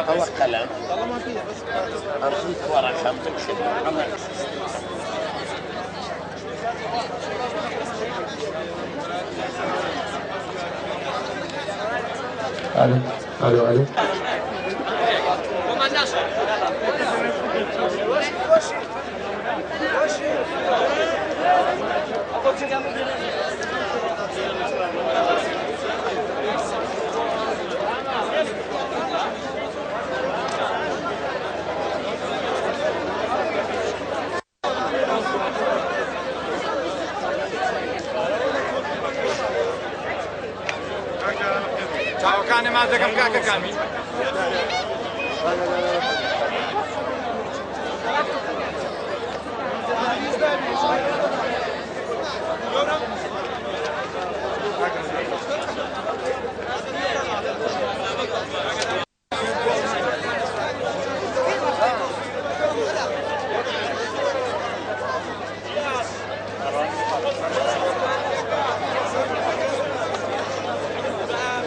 هو الكلام أرسلت ورا كم تكسب الو الو الو Ciao cane, madre che cacca cami.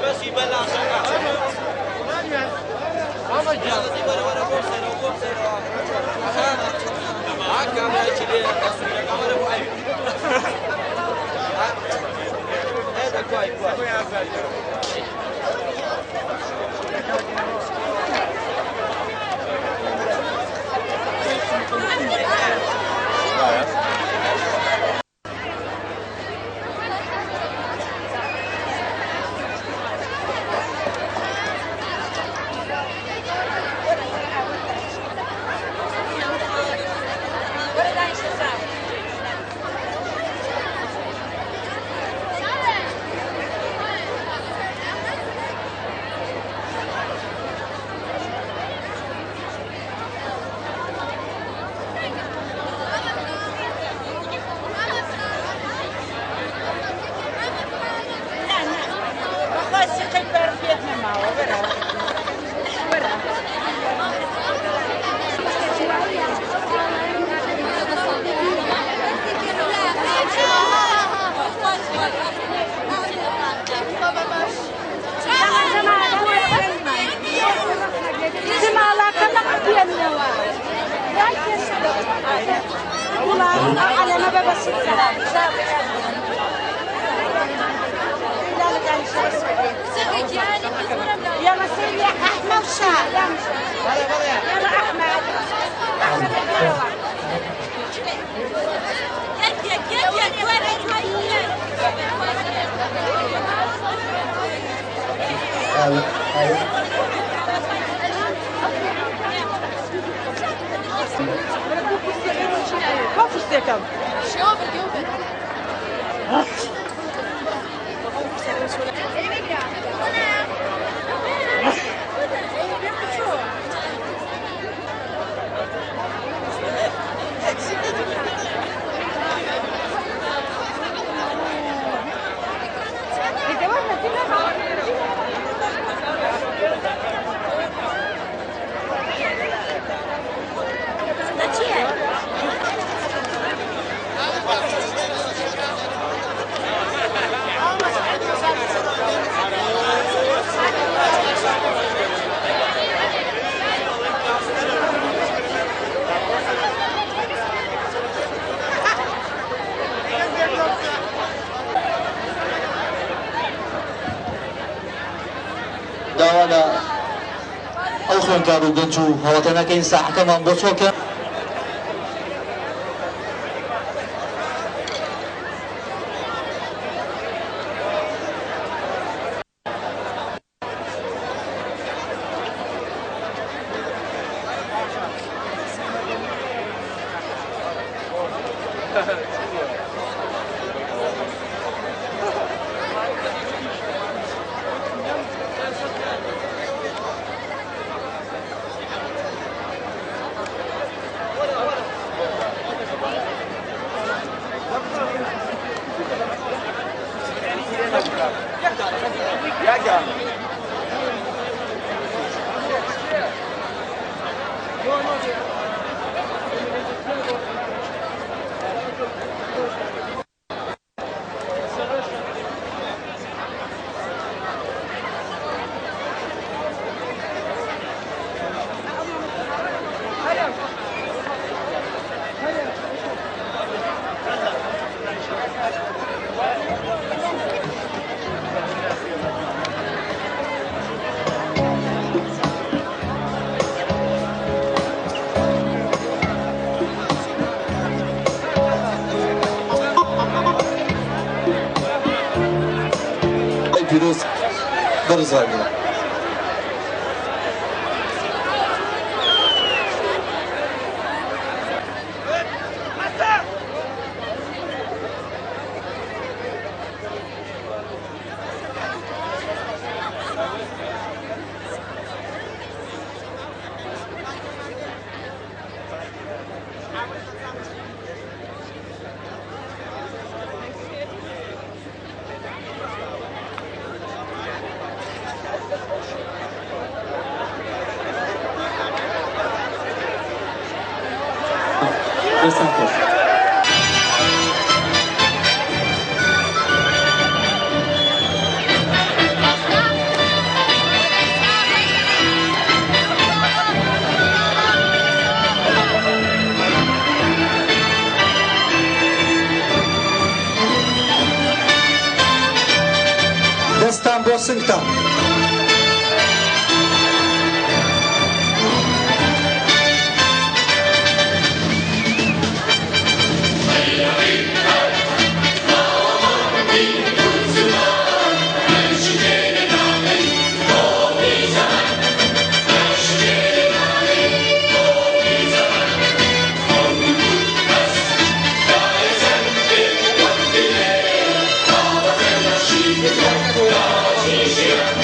بس يبلع. على ما بس يلا سيدي احمد وشاء يلا احمد كيف استيكم شو بالجوبة داوانا ئەو خوێندکار و گەنج و هەڵەتەنەکەین ساحەکەمان بۆ چۆکە پیروز برزاگی دستان بۆ سنگتان Yeah.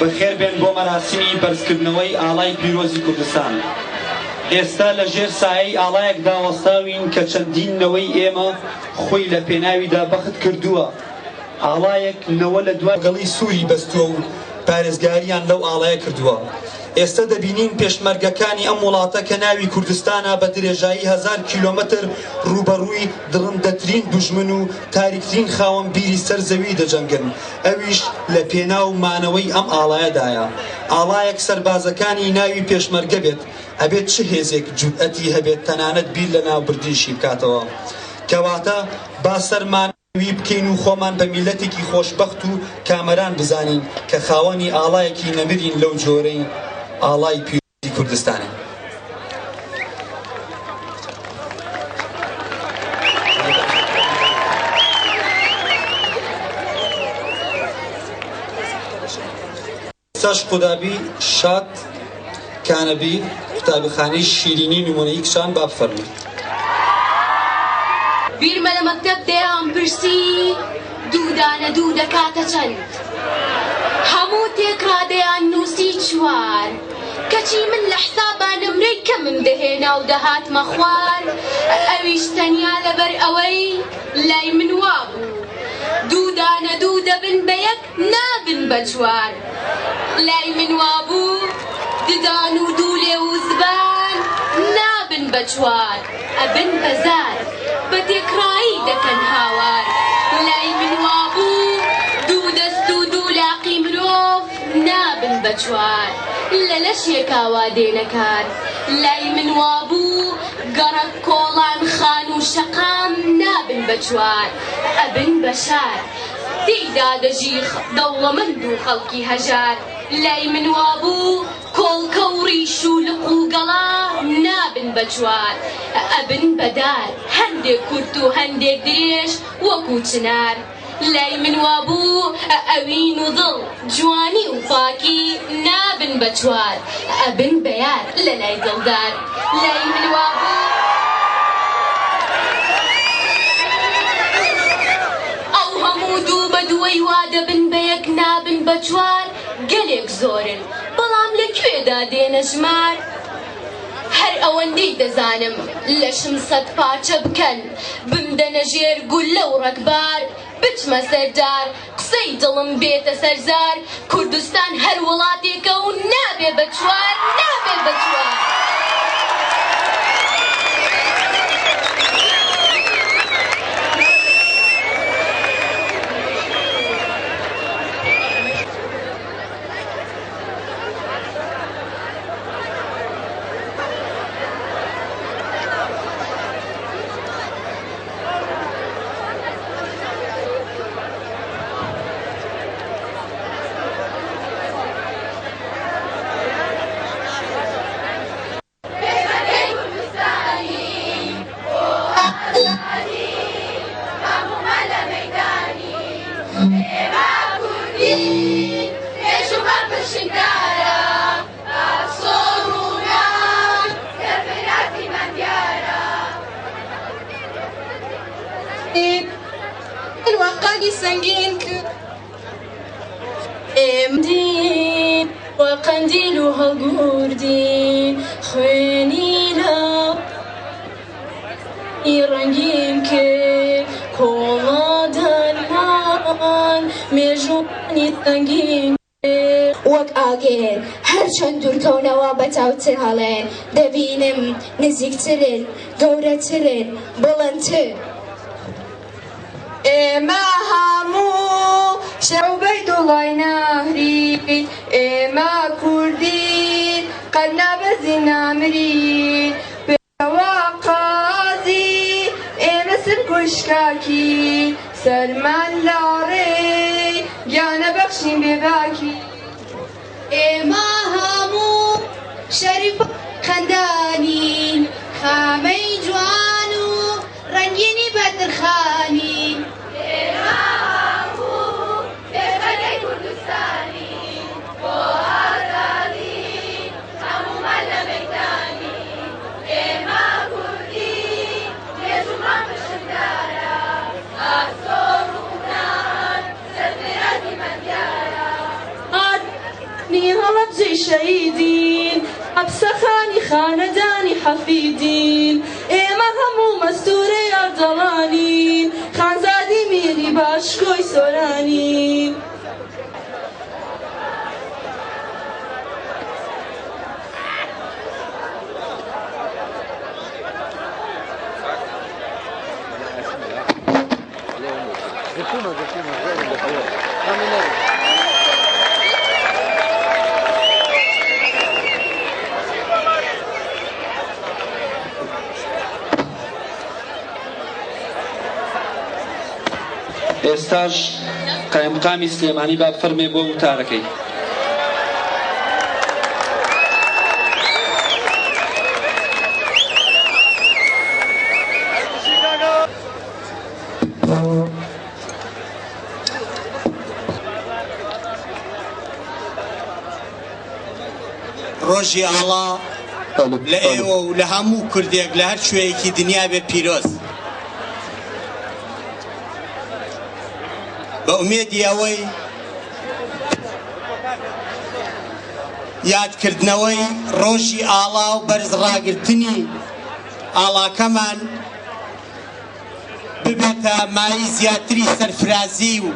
بەخێربێن بۆ مەراسیمی بەرزکردنەوەی ئاڵای پیرۆزی کوردستان. ئێستا لە ژێر سایەی ئاڵایەکدا وەستاوین کە چەندینەوەی ئێمە خۆی لە پێناویدا بەخت کردووە. ئاڵایەک نەوە لە دوای گەڵی سووری بەستووە و پارێزگاریان لەو ئاڵایە کردووە. ئێستا دەبینین پێشمەرگەکانی ئەم وڵاتە کە ناوی کوردستانە بە درێژایی 1000 کیلۆمەتر ڕوبەڕووی دڕندەترین دوژمن و تاریکترین خاوەن بیری سەر زەوی دەجەنگن، ئەویش لە پێناو مانەوەی ئەم ئاڵایەدایە. ئاڵایەک سەربازەکانی ناوی پێشمەرگە بێت، ئەبێت چه هێزێک جورئەتی هەبێت تەنانەت بیر لە ناوبردیشی بکاتەوە. کەواتە با سەرمان وی بکەین و خۆمان بە میلەتێکی خۆشبەخت و کامەران بزانین کە خاوەنی ئاڵایەکی نەمرین لەو جۆرەی ئاڵای پیرۆزی کوردستانە. ساش قودابی شاد کانەبی قوتابخانەی شیرینی نمونەیی کشان با بفەرمووی. بیرمە لە مەکتەب دەیان پرسی دوودانە دوو دەکاتە چەند، هەموو تێکرا دەیان نووسی چوار، کەچی من لە حسابان نمرەی کەمم دەهێنا و دەهاتمە خوار، ئەویش تەنیا لەبەر ئەوەی لای من وابوو دوودانە دوو دەبن بە یەک نابن بە چوار، لای من وابوو ددان و دوو لێ و زبان نابن بە چوار، ئەبن بەزار بە تێکرایی دەکەن هاوار، لای من وابوو دوو دەست و دوو لاقی مرۆڤ نابن بە چوار، لە لەشێکا وا دێنەکار، لای من وابوو گەڕەک کۆڵان خان و شەقام نابن بە چوار، ئەبن بە شار تێیدا دەژی دەوڵەمەند و خەڵکی هەژار، لای من وابوو کۆڵکە و ڕیش و لق و گەڵا نابن بە چوار، ئەبن بەدار هەندێک کورت و هەندێک درێژ وەکو چنار، لای من وابوو ئەوین و دڵ جوانی و پاکی نابن بە چوار، ئەبن بەیار لە لای دڵدار، لای من وابوو ئەو هەموو دوو بە دووەی وا دەبن بە یەک نابن بە چوار، گەلێک زۆرن بەڵام لەکوێدا دێنە ژمار، هەر ئەوەندەی دەزانم لەشم سەد پارچە بکەن، بمدەنە ژێر گول لەو ڕەگبار، بچمە سەردار قسەی دڵم بێتە سەرزار، کوردستان هەر وڵاتێکە و نابێ بە چوار، نابێ بە چوار. الوقادي سنجين امدين وقنديلها قردين خينيلا يرنجين كي كولا دلمان ميجوني سنجين وەک ئاگێر هەرچەند دوورکەونەوە بەتاوتر هەڵێن دەبینم نزیکترن گەورەترن بڵندتر ئێمە هەموو شەوبەی دڵای ناهرین ئێمە کوردین قەت نابەزین نامرین پێوە قازی ئێمە سن کوشکاکی سەرمان لاڕێی گیانە بەخشین بێباکی ئێمە هەموو شەریف خەندانین خامەی جوان و ڕەنگینی بەدرخانین ئێمە هەموو دێبەلەی کوردستانین بۆ ئازادی هەموومان لە مەیدانین ئێمە کوردین لێژومان بشندارە ئاسۆ ڕوونان سەرفێراتی مەندیارە هەڵەبجەی شەهیدین ئەبسەخانی خانەدانی حەفیدین ئێمە هەموو مەستورەی ئەردەڵانین خانزادی میری باشکۆی سۆرانین ئێستاش قایمقامی سلێمانی با بفەرمێ بۆ وتارەکەی. ڕۆژی ئاڵا لە ئێوە و لە هەموو کوردێک لە هەر شوێیەکی دنیا بێ پیرۆز. بە ئومێدی ئەوەی یادکردنەوەی ڕۆژی ئاڵا و بەرزڕاگرتنی ئاڵاکەمان ببێتە مای زیاتری سەرفرازی و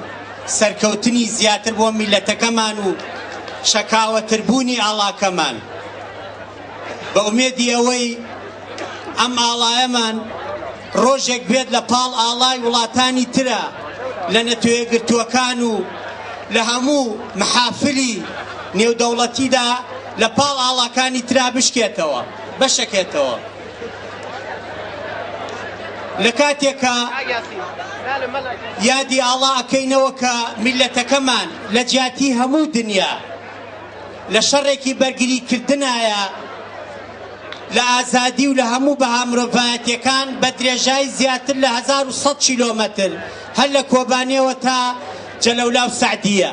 سەرکەوتنی زیاتر بۆ میلەتەکەمان و شەکاوەتربوونی ئاڵاکەمان. بە ئومێدی ئەوەی ئەم ئاڵایەمان ڕۆژێک بێت لە پاڵ ئاڵای وڵاتانی ترە لە نەتوێگرتووەکان و لە هەموو محافلی نێودەوڵەتیدا لە پاڵ ئاڵاکانی ترا بشکێتەوە بەشەکێتەوە. لە کاتێکە یادی ئاڵا ئەکەینەوە کە میلەتەکەمان لە جیاتی هەموو دنیا لە شەڕێکی بەرگریکردنایە لە ئازادی و لە هەموو بەها مرۆڤایەتیەکان بە درێژای زیاتر لە 1100 کیلۆمەتر هەر لە کۆبانیەوە تا جەلەولا و سعدیە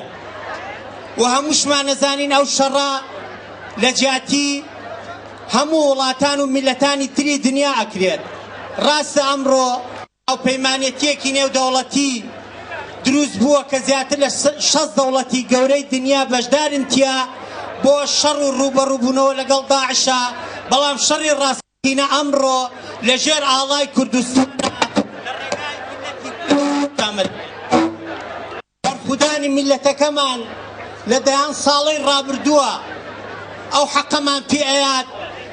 و هەمووشمان نەزانین ئەو شەڕە لە جیاتی هەموو وڵاتان و میلەتانی تری دنیا ئەکرێت. ڕاستە ئەمڕۆ ئەو پەیمانێتیەکی نێودەوڵەتی دروست بووە کە زیاتر لە 6 دەوڵەتی گەورەی دنیا بەشدارن تیا بۆ شەڕ و ڕوبەڕووبوونەوە لەگەڵ داعشە، بەڵام شەڕی ڕاستەقینە ئەمڕۆ لەژێر ئاڵای کوردستان بەرخودانی میلەتەکەمان لە دەیان ساڵەی ڕابردووە ئەو حەقەمان پێ ئەیات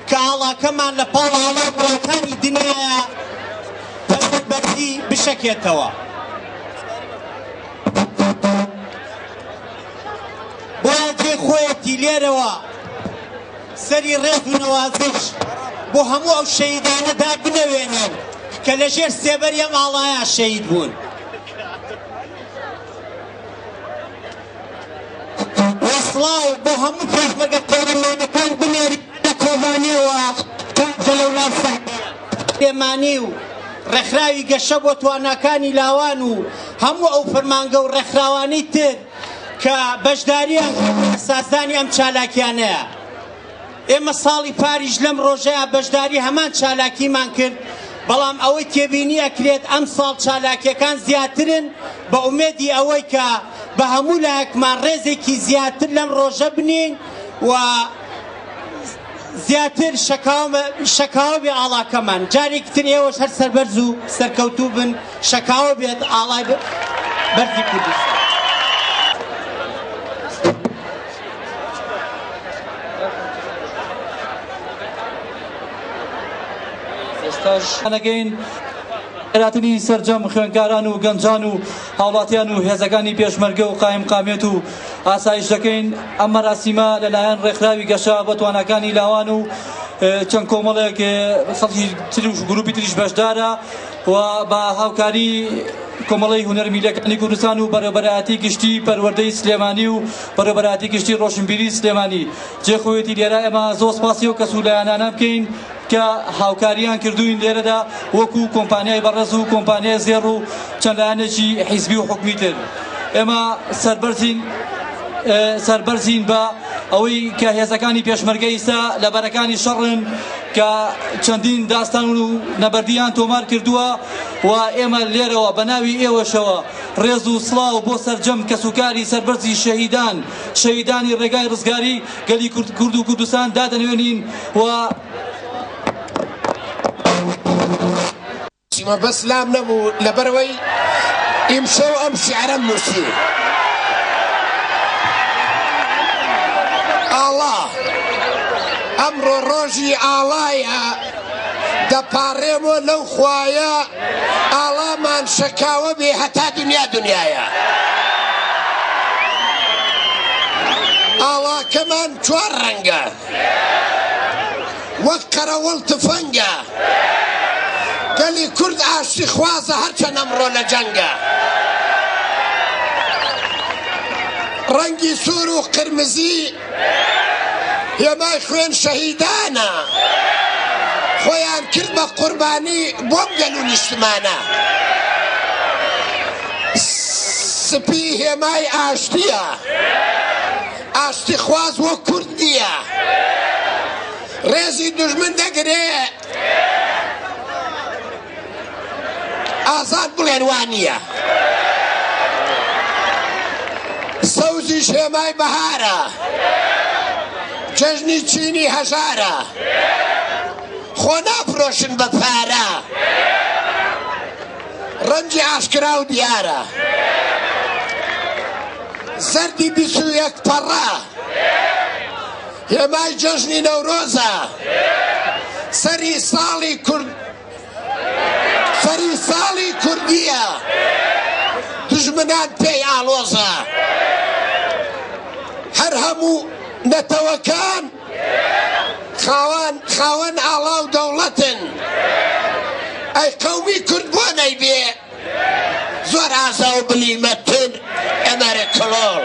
کە ئاڵاکەمان لە پاڵ ئاڵای وڵاتانی دنیایە بەربەردی بشەکێتەوە. بۆیە جێ خۆیەتی لێرەوە سەری ڕێز و نەوازش بۆ هەموو ئەو شەهیدانەدا بنەوێنن کە لەژێر سێبەری ئەم ئاڵایە شەهید بوون. وەسڵاو بۆ هەموو پێشمەرگە پەرلەمانەکان بنێری لە کۆبانیەوە تا جەلەولا سلێمانی و ڕێکخراوی گەشە بۆ تواناکانی لاوان و هەموو ئەو فەرمانگە و ڕێکخراوانەی تر کە بەشداریان سازدانی ئەم چالاکیانەیە. ئێمە ساڵی پاریش لەم ڕۆژەیە بەشداری هەمان چالاکیمان کرد، بەڵام ئەوەی تێبینی ئەکرێت ئەم ساڵ چالاکیەکان زیاترن بە ئومێدی ئەوەی کە بە هەموو لایەکمان ڕێزێکی زیاتر لەم ڕۆژە بنین و زیاتر شەکاوە بێ ئاڵاکەمان. جارێکی تر ئێوەش هەر سەربەرز و سەرکەوتوو بن، شەکاوە بێت ئاڵای بەرزی کوردستان. ئێستاشانەکەین خێراتنی سەرجەم خوێندکاران و گەنجان و هاوڵاتیان و هێزەکانی پێشمەرگە و قایمقامێت و ئاسایش دەکەین ئەم مەراسیمە لەلایەن ڕێکخراوی گەشە بە توانەکانی لاوان و چەند کۆمەڵێک خەڵکی تری و گروپی تریش بەشدارە و بە هاوکاری کۆمەڵی هونەرمیلەکانی کوردستان و بەرەبەرایەتی گشتی پەروەردەی سلێمانی و بەرەبەرایەتی گشتی ڕۆشنبیری سلێمانی جێخۆیەتی لێرە ئێمە زۆر سپاسی و کەسوولایانانە بکەین کە هاوکاریان کردوین لێرەدا وەکو کۆمپانیای بەڕێز و کۆمپانیای زێڕ و چەند لایەنێکی حیزبی و حکومی تر. ئێمە سەربەرزین بە ئەوەی کە هێزەکانی پێشمەرگە ئیسا لە بەرەکانی شەڕن کە چەندین داستان و نەبەردیان تۆمار کردووە و ئێمە لێرەوە بە ناوی ئێوەشەوە ڕێز و سڵاو بۆ سەرجەم کەسوکاری سەربەرزی شەهیدانی ڕێگای ڕزگاری گەلی کورد و کوردستان دادەنوێنین و سیمە بەس لام نەبوو لەبەرەوەی ئیمشەو ئەم شیعرەم نووسی ئاڵا ئەمڕۆ ڕۆژی ئاڵایە دەپارڕێمەوە لەو خوایە ئاڵامان شەکاوە بێ هەتا دنیایە ئاڵاکەمان چوار ڕەنگە وەک قەرەوەڵ تفەنگە گەلی کورد ئاشتی خوازە هەرچەند ئەمڕۆ لە جەنگە ڕەنگی سوور و قرمزی هێمای خوێن شەهیدانە خۆیان کرد بە قوربانی بۆم گەل و نیشتمانە سپی هێمای ئاشتیە ئاشتی خواز وەک کورد نییە ڕێزی دوژمن دەگرێ ئازاد بڵێن وانییە سەوزیش هێمای بەهارە جەژنی چینی هەژارە خۆ ناپرۆشن بە پارە ڕەنجی ئاشکرا و دیارە زەردی 21 پەڕە هێمای جەژنی نەورۆزە سەری ساڵی کوردیە دژمنان پێی ئاڵۆزە هەر هەموو نەتەوەکان خاوەن ئاڵا و دەوڵەتن ئەی قەومی کورد بۆ نەیبێ زۆر ئازا و بلیمەتن ئەمەرە کڵۆڵ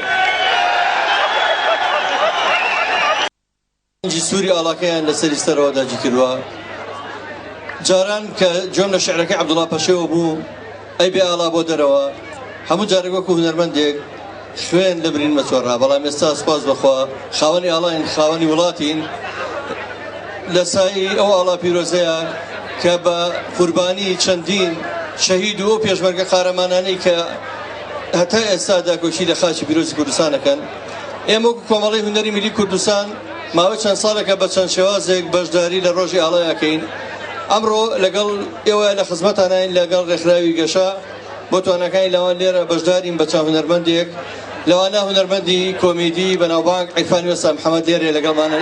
سووری ئاڵاکەیان لەسەری سەرەوە داگیر کردووە جاران کە جۆم لە شعرەکەی عەبدوڵڵا پەشێوە بوو ئەی بێ ئاڵا بۆ دەرەوە هەموو جارێک وەکو هونەرمەندێک خوێن لەبرین مەچۆڕا بەڵام ئێستا سپاس بەخوا خاوەنی ئاڵاین خاوەنی وڵاتین لە سایی ئەو ئاڵا پیرۆزەیە کە بە قوربانی چەندین شەهید و ئەو پێشمەرگە قارەمانانەی کە هەتا ئێستا داکۆشی لە خاچی پیرۆزی کوردستانەکەن ئێمە وەکو کۆمەڵی هونەری میلی کوردستان ماوەی چەند ساڵێکە بە چەند شێوازێک بەشداری لە ڕۆژی ئاڵایەکەین ئەمڕۆ لەگەڵ ئێوە لە خزمەتانین لەگەڵ ڕێکخراوی گەشە بۆ توانەکانی لەوان لێرە بەشدارین بە چەند هونەرمەندێک لەوانە هونەرمەندی کۆمیدی بەناوبانگ عیرفانی وەسا محەممەد لێرێ لەگەڵمانە